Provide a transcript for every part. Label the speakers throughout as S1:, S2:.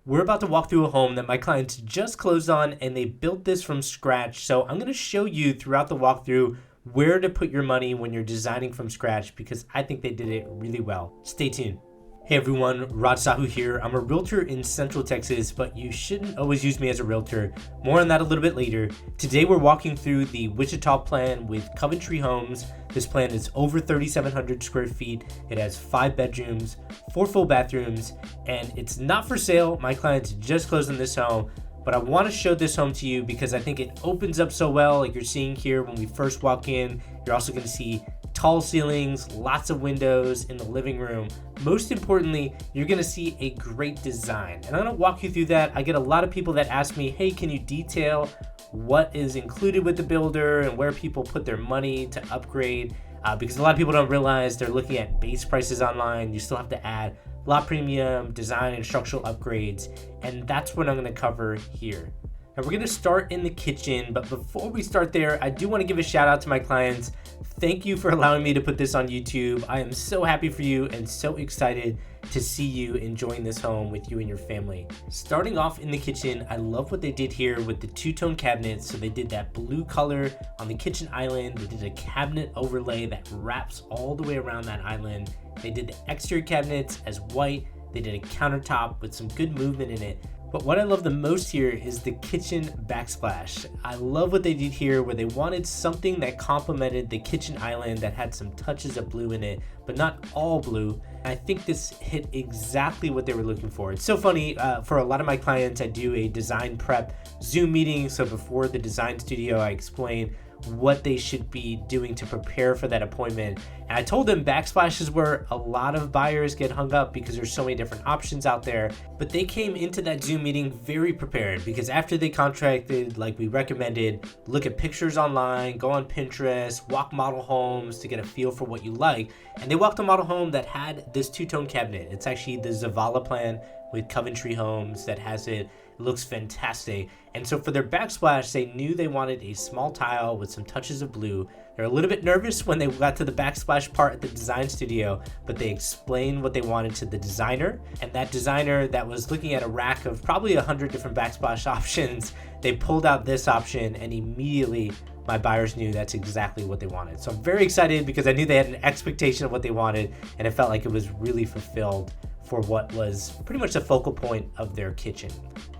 S1: We're about to walk through a home that my clients just closed on, and they built this from scratch. So I'm going to show you throughout the walkthrough where to put your money when you're designing from scratch, because I think they did it really well. Stay tuned. Hey everyone, Raj Sahu here. I'm a realtor in Central Texas, but you shouldn't always use me as a realtor. More on that a little bit later. Today we're walking through the Wichita plan with Coventry Homes. This plan is over 3,700 square feet. It has 5 bedrooms, 4 full bathrooms, and it's not for sale. My clients just closed on this home, but I want to show this home to you because I think it opens up so well. Like you're seeing here when we first walk in, you're also going to see tall ceilings, lots of windows in the living room. Most importantly, you're gonna see a great design. And I'm gonna walk you through that. I get a lot of people that ask me, hey, can you detail what is included with the builder and where people put their money to upgrade? Because a lot of people don't realize they're looking at base prices online. You still have to add lot premium, design, and structural upgrades. And that's what I'm gonna cover here. And we're gonna start in the kitchen, but before we start there, I do wanna give a shout out to my clients. Thank you for allowing me to put this on YouTube. I am so happy for you and so excited to see you enjoying this home with you and your family. Starting off in the kitchen, I love what they did here with the two-tone cabinets. So they did that blue color on the kitchen island. They did a cabinet overlay that wraps all the way around that island. They did the exterior cabinets as white. They did a countertop with some good movement in it. But what I love the most here is the kitchen backsplash. I love what they did here where they wanted something that complemented the kitchen island that had some touches of blue in it, but not all blue. I think this hit exactly what they were looking for. It's so funny, for a lot of my clients, I do a design prep Zoom meeting. So before the design studio, I explain what they should be doing to prepare for that appointment. And I told them backsplash is where a lot of buyers get hung up because there's so many different options out there. But they came into that Zoom meeting very prepared because after they contracted, like we recommended, look at pictures online, go on Pinterest, walk model homes to get a feel for what you like. And they walked a model home that had this two-tone cabinet. It's actually the Zavala plan with Coventry Homes that has it. It looks fantastic. And so for their backsplash, they knew they wanted a small tile with some touches of blue. They're a little bit nervous when they got to the backsplash part at the design studio, but they explained what they wanted to the designer. And that designer that was looking at a rack of probably 100 different backsplash options, they pulled out this option, and immediately my buyers knew that's exactly what they wanted. So I'm very excited because I knew they had an expectation of what they wanted, and it felt like it was really fulfilled for what was pretty much the focal point of their kitchen.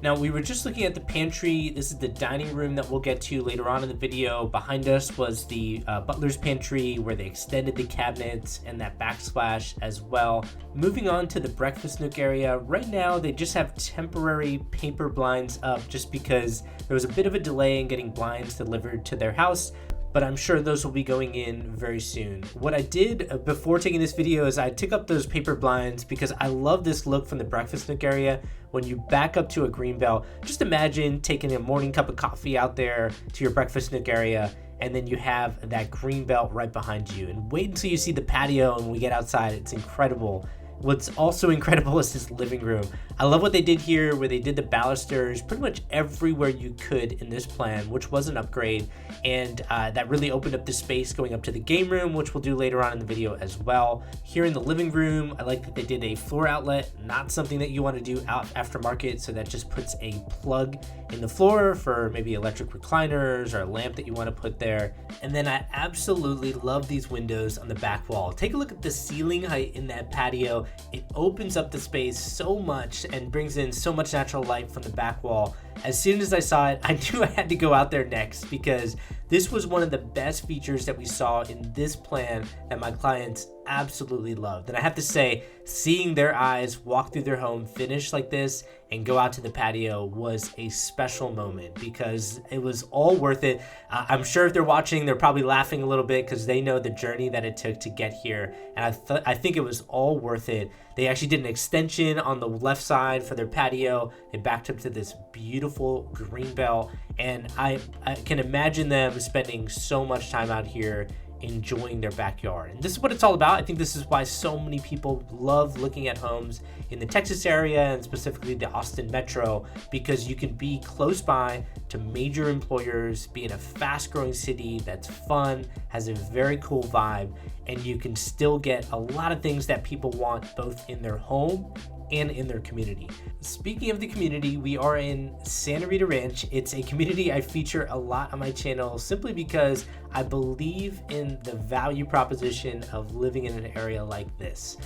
S1: Now, we were just looking at the pantry. This is the dining room that we'll get to later on in the video. Behind us was the Butlers pantry where they extended the cabinets and that backsplash as well. Moving on to the breakfast nook area. Right now, they just have temporary paper blinds up just because there was a bit of a delay in getting blinds delivered to their house, but I'm sure those will be going in very soon. What I did before taking this video is I took up those paper blinds because I love this look from the breakfast nook area. When you back up to a greenbelt, just imagine taking a morning cup of coffee out there to your breakfast nook area, and then you have that greenbelt right behind you. And wait until you see the patio and we get outside, it's incredible. What's also incredible is this living room. I love what they did here where they did the balusters pretty much everywhere you could in this plan, which was an upgrade. And that really opened up the space going up to the game room, which we'll do later on in the video as well. Here in the living room, I like that they did a floor outlet, not something that you want to do out aftermarket. So that just puts a plug in the floor for maybe electric recliners or a lamp that you want to put there. And then I absolutely love these windows on the back wall. Take a look at the ceiling height in that patio. It opens up the space so much and brings in so much natural light from the back wall. As soon as I saw it, I knew I had to go out there next because this was one of the best features that we saw in this plan that my clients absolutely loved. And I have to say, seeing their eyes walk through their home finished like this and go out to the patio was a special moment because it was all worth it. I'm sure if they're watching, they're probably laughing a little bit because they know the journey that it took to get here. And I think it was all worth it. They actually did an extension on the left side for their patio. They backed up to this beautiful greenbelt. And I can imagine them spending so much time out here enjoying their backyard. And this is what it's all about. I think this is why so many people love looking at homes in the Texas area and specifically the Austin metro, because you can be close by to major employers, be in a fast-growing city that's fun, has a very cool vibe, and you can still get a lot of things that people want both in their home and in their community. Speaking of the community, we are in Santa Rita Ranch. It's a community I feature a lot on my channel simply because I believe in the value proposition of living in an area like this.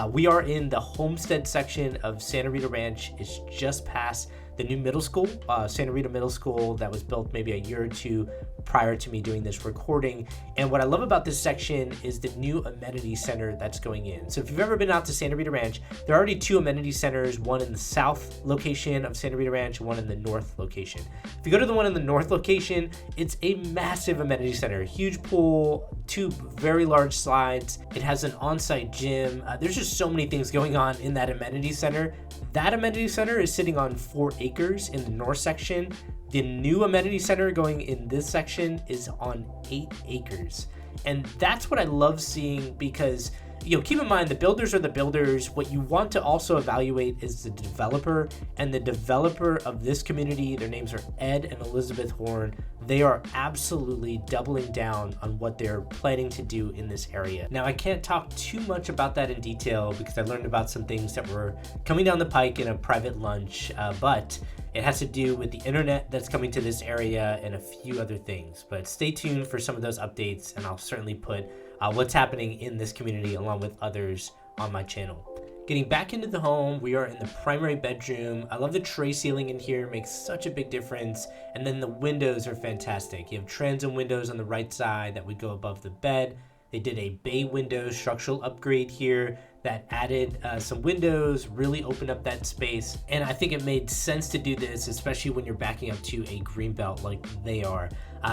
S1: We are in the homestead section of Santa Rita Ranch. It's just past the new middle school, Santa Rita Middle School, that was built maybe a year or two prior to me doing this recording. And what I love about this section is the new amenity center that's going in. So if you've ever been out to Santa Rita Ranch, there are already two amenity centers, one in the south location of Santa Rita Ranch and one in the north location. If you go to the one in the north location, it's a massive amenity center, huge pool, two very large slides. It has an on-site gym. There's just so many things going on in that amenity center. That amenity center is sitting on 4 acres in the north section. The new amenity center going in this section is on 8 acres. And that's what I love seeing because, keep in mind the builders are the builders. What you want to also evaluate is the developer, and the developer of this community, their names are Ed and Elizabeth Horn. They are absolutely doubling down on what they're planning to do in this area. Now, I can't talk too much about that in detail because I learned about some things that were coming down the pike in a private lunch, but it has to do with the internet that's coming to this area and a few other things. But stay tuned for some of those updates, and I'll certainly put what's happening in this community along with others on my channel. Getting back into the home, we are in the primary bedroom. I love the tray ceiling in here, makes such a big difference. And then the windows are fantastic. You have transom windows on the right side that would go above the bed. They did a bay window structural upgrade here that added some windows, really opened up that space. And I think it made sense to do this, especially when you're backing up to a greenbelt like they are.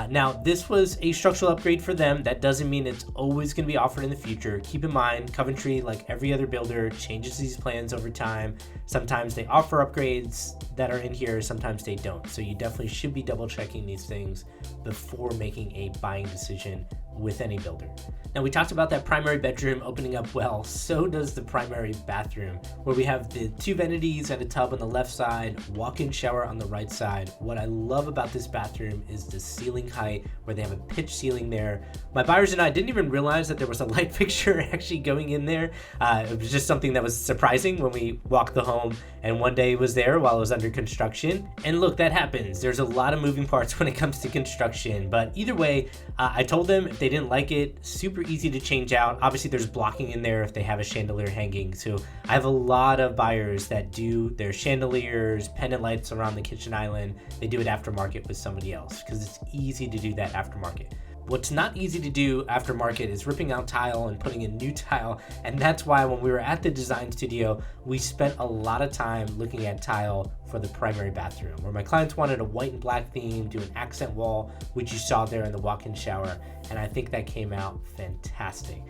S1: Now, this was a structural upgrade for them. That doesn't mean it's always going to be offered in the future. Keep in mind, Coventry, like every other builder, changes these plans over time. Sometimes they offer upgrades that are in here, sometimes they don't. So you definitely should be double checking these things before making a buying decision with any builder. Now, we talked about that primary bedroom opening up well. So does the primary bathroom, where we have the 2 vanities and a tub on the left side, walk-in shower on the right side. What I love about this bathroom is the ceiling height, where they have a pitch ceiling there. My buyers and I didn't even realize that there was a light fixture actually going in there. It was just something that was surprising when we walked the home, and one day it was there while it was under construction. And look, that happens. There's a lot of moving parts when it comes to construction, but either way, I told them if they didn't like it, super easy to change out. Obviously, there's blocking in there if they have a chandelier hanging. So I have a lot of buyers that do their chandeliers, pendant lights around the kitchen island. They do it aftermarket with somebody else because it's easy to do that aftermarket. What's not easy to do aftermarket is ripping out tile and putting in new tile, and that's why when we were at the design studio, we spent a lot of time looking at tile for the primary bathroom, where my clients wanted a white and black theme, do an accent wall, which you saw there in the walk-in shower, and I think that came out fantastic.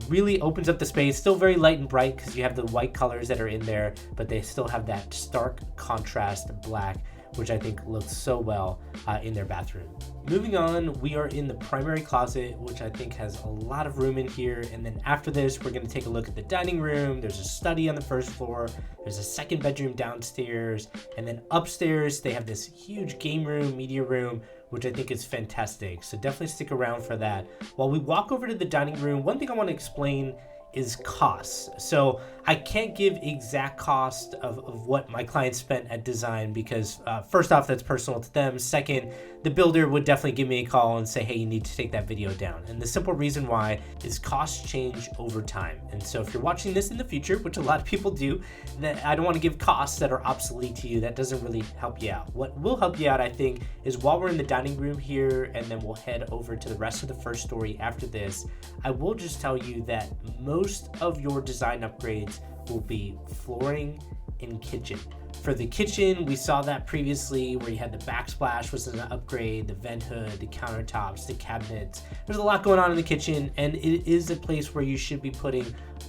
S1: Really opens up the space, still very light and bright because you have the white colors that are in there, but they still have that stark contrast black, which I think looks so well in their bathroom. Moving on, we are in the primary closet, which I think has a lot of room in here. And then after this, we're gonna take a look at the dining room. There's a study on the first floor. There's a second bedroom downstairs. And then upstairs, they have this huge game room, media room, which I think is fantastic. So definitely stick around for that. While we walk over to the dining room, one thing I wanna explain is costs. So I can't give exact cost of what my clients spent at design because first off, that's personal to them. Second, the builder would definitely give me a call and say, hey, you need to take that video down. And the simple reason why is costs change over time. And so if you're watching this in the future, which a lot of people do, that I don't want to give costs that are obsolete to you. That doesn't really help you out. What will help you out, I think, is while we're in the dining room here, and then we'll head over to the rest of the first story after this, I will just tell you that most of your design upgrades will be flooring and kitchen. For the kitchen, we saw that previously where you had the backsplash was an upgrade, the vent hood, the countertops, the cabinets. There's a lot going on in the kitchen, and it is a place where you should be putting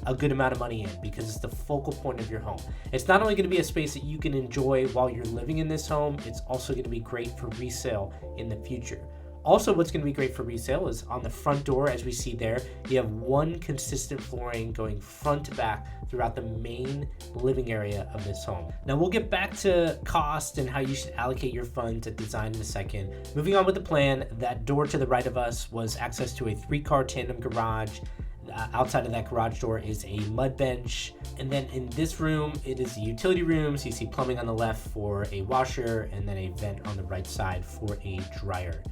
S1: a good amount of money in because it's the focal point of your home. It's not only going to be a space that you can enjoy while you're living in this home, it's also going to be great for resale in the future. Also, what's going to be great for resale is on the front door, as we see there, you have one consistent flooring going front to back throughout the main living area of this home. Now, we'll get back to cost and how you should allocate your funds at design in a second. Moving on with the plan, that door to the right of us was access to a 3-car tandem garage. Outside of that garage door is a mud bench. And then in this room, it is the utility room. So you see plumbing on the left for a washer, and then a vent on the right side for a dryer.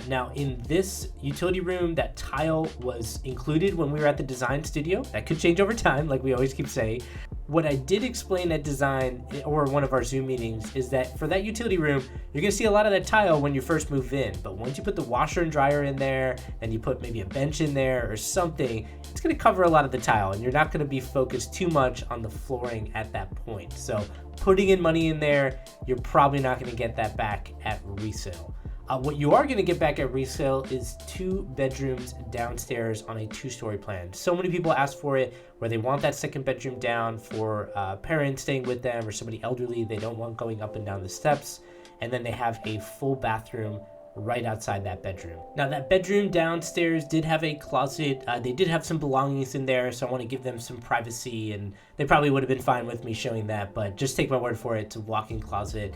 S1: Now in this utility room, that tile was included when we were at the design studio. That could change over time, like we always keep saying. What I did explain at design, or one of our Zoom meetings, is that for that utility room, you're gonna see a lot of that tile when you first move in, but once you put the washer and dryer in there, and you put maybe a bench in there or something, it's gonna cover a lot of the tile, and you're not gonna be focused too much on the flooring at that point. So putting in money in there, you're probably not gonna get that back at resale. What you are going to get back at resale is 2 bedrooms downstairs on a 2-story plan. So many people ask for it, where they want that second bedroom down for parents staying with them or somebody elderly they don't want going up and down the steps. And then they have a full bathroom right outside that bedroom. Now that bedroom downstairs did have a closet. They did have some belongings in there, so I want to give them some privacy, and they probably would have been fine with me showing that, but just take my word for it. It's a walk-in closet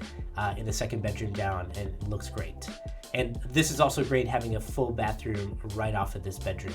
S1: in the second bedroom down, and it looks great. And this is also great, having a full bathroom right off of this bedroom.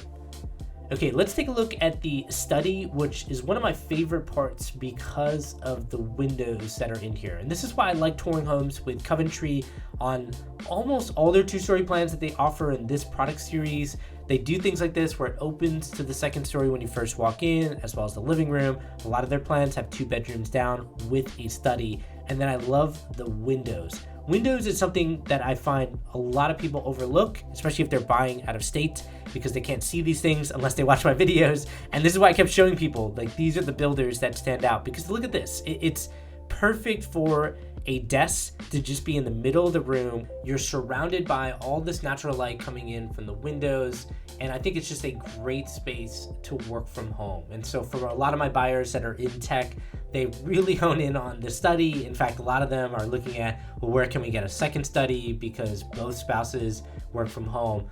S1: Okay, let's take a look at the study, which is one of my favorite parts because of the windows that are in here. And this is why I like touring homes with Coventry on almost all their 2-story plans that they offer in this product series. They do things like this where it opens to the second story when you first walk in, as well as the living room. A lot of their plans have 2 bedrooms down with a study. And then I love the windows. Windows is something that I find a lot of people overlook, especially if they're buying out of state, because they can't see these things unless they watch my videos. And this is why I kept showing people, like, these are the builders that stand out, because look at this. It's perfect for a desk to just be in the middle of the room. You're surrounded by all this natural light coming in from the windows, and I think it's just a great space to work from home. And so for a lot of my buyers that are in tech, they really hone in on the study. In fact, a lot of them are looking at, well, where can we get a second study because both spouses work from home.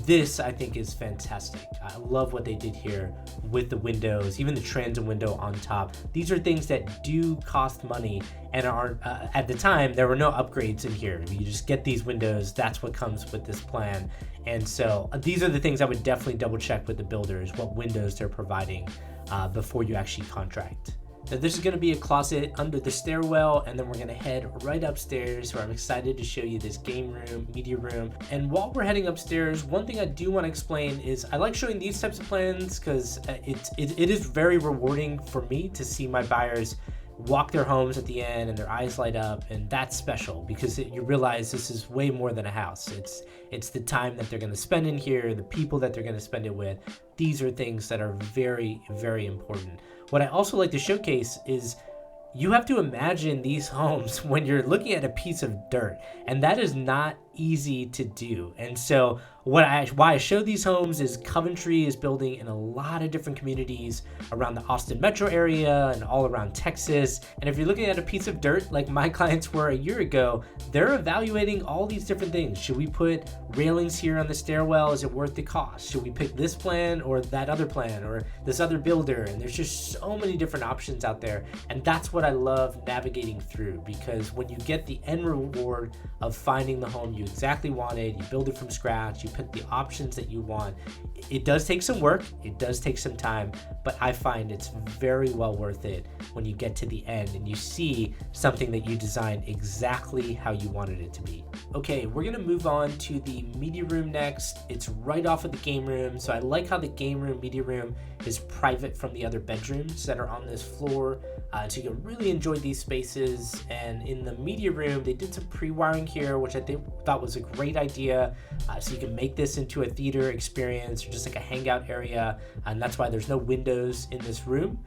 S1: This, I think, is fantastic. I love what they did here with the windows, even the transom window on top. These are things that do cost money and are, at the time, there were no upgrades in here. You just get these windows. That's what comes with this plan. And so these are the things I would definitely double check with the builders, what windows they're providing before you actually contract. Now this is going to be a closet under the stairwell, and then we're going to head right upstairs, where I'm excited to show you this game room, media room. And while we're heading upstairs, one thing I do want to explain is I like showing these types of plans because it is very rewarding for me to see my buyers walk their homes at the end and their eyes light up, and that's special because you realize this is way more than a house. It's the time that they're going to spend in here, the people that they're going to spend it with. These are things that are very, very important. What I also like to showcase is you have to imagine these homes when you're looking at a piece of dirt, and that is not easy to do. And so why I show these homes is Coventry is building in a lot of different communities around the Austin metro area and all around Texas. And if you're looking at a piece of dirt like my clients were a year ago, they're evaluating all these different things. Should we put railings here on the stairwell? Is it worth the cost? Should we pick this plan or that other plan or this other builder? And there's just so many different options out there. And that's what I love navigating through, because when you get the end reward of finding the home you exactly wanted, you build it from scratch, you pick the options that you want. It does take some work, it does take some time, but I find it's very well worth it when you get to the end and you see something that you designed exactly how you wanted it to be. Okay, we're gonna move on to the media room next. It's right off of the game room, so I like how the game room, media room is private from the other bedrooms that are on this floor, so you can really enjoy these spaces. And in the media room, they did some pre-wiring here, which I thought was a great idea, so you can make this into a theater experience or just like a hangout area, and that's why there's no windows in this room.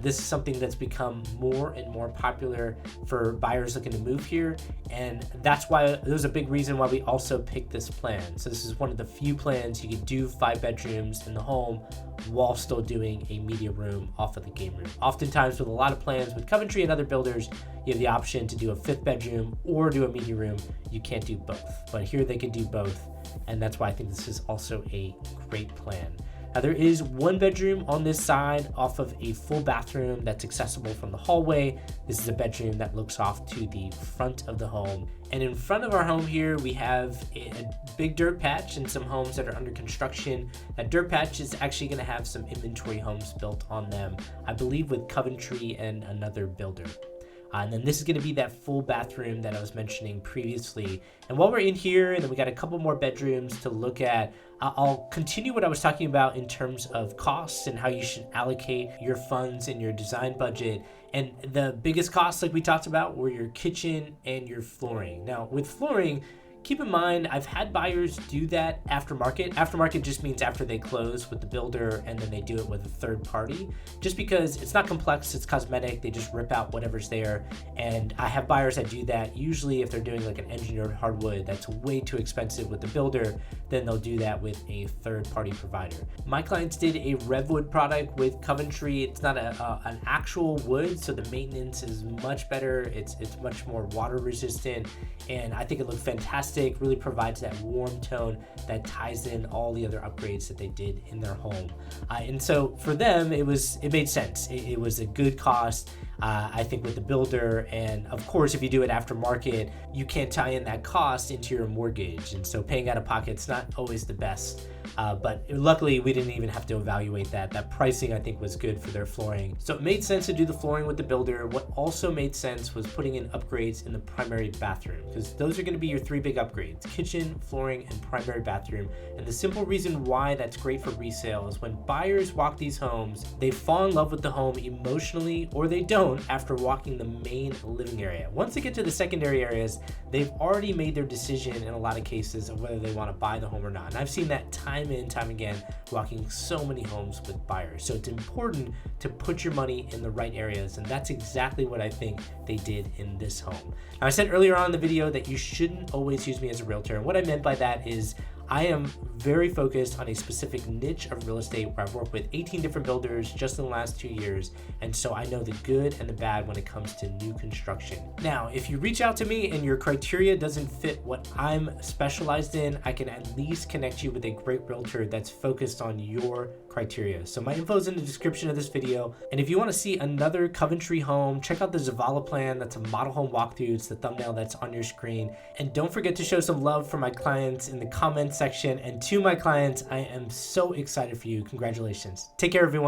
S1: This is something that's become more and more popular for buyers looking to move here, and that's why there's a big reason why we also picked this plan. So this is one of the few plans you could do 5 bedrooms in the home while still doing a media room off of the game room. Oftentimes with a lot of plans with Coventry and other builders, you have the option to do a 5th bedroom or do a media room. You can't do both, but here they can do both, and that's why I think this is also a great plan. Now there is one bedroom on this side off of a full bathroom that's accessible from the hallway. This is a bedroom that looks off to the front of the home. And in front of our home here, we have a big dirt patch and some homes that are under construction. That dirt patch is actually going to have some inventory homes built on them, I believe with Coventry and another builder. And then this is going to be that full bathroom that I was mentioning previously. And while we're in here, and then we got a couple more bedrooms to look at, I'll continue what I was talking about in terms of costs and how you should allocate your funds in your design budget. And the biggest costs, like we talked about, were your kitchen and your flooring. Now, with flooring, keep in mind, I've had buyers do that aftermarket. Aftermarket just means after they close with the builder and then they do it with a third party, just because it's not complex, it's cosmetic. They just rip out whatever's there. And I have buyers that do that. Usually if they're doing like an engineered hardwood that's way too expensive with the builder, then they'll do that with a third party provider. My clients did a Revwood product with Coventry. It's not an actual wood, so the maintenance is much better. It's much more water resistant, and I think it looked fantastic. Really provides that warm tone that ties in all the other upgrades that they did in their home. And so for them, it made sense. It was a good cost, I think, with the builder. And of course, if you do it aftermarket, you can't tie in that cost into your mortgage. And so paying out of pocket is not always the best. But luckily, we didn't even have to evaluate that. That pricing, I think, was good for their flooring. So it made sense to do the flooring with the builder. What also made sense was putting in upgrades in the primary bathroom, because those are going to be your three big upgrades: kitchen, flooring, and primary bathroom. And the simple reason why that's great for resale is when buyers walk these homes, they fall in love with the home emotionally, or they don't after walking the main living area. Once they get to the secondary areas, they've already made their decision in a lot of cases of whether they want to buy the home or not. And I've seen that time in, time again, walking so many homes with buyers. So it's important to put your money in the right areas, and that's exactly what I think they did in this home. Now, I said earlier on in the video that you shouldn't always use me as a realtor, and what I meant by that is I am very focused on a specific niche of real estate where I've worked with 18 different builders just in the last 2 years, and so I know the good and the bad when it comes to new construction. Now, if you reach out to me and your criteria doesn't fit what I'm specialized in, I can at least connect you with a great realtor that's focused on your criteria. So my info is in the description of this video, and if you want to see another Coventry home, check out the Zavala plan. That's a model home walkthrough. It's the thumbnail that's on your screen. And don't forget to show some love for my clients in the comments section. And to my clients, I am so excited for you. Congratulations. Take care, everyone.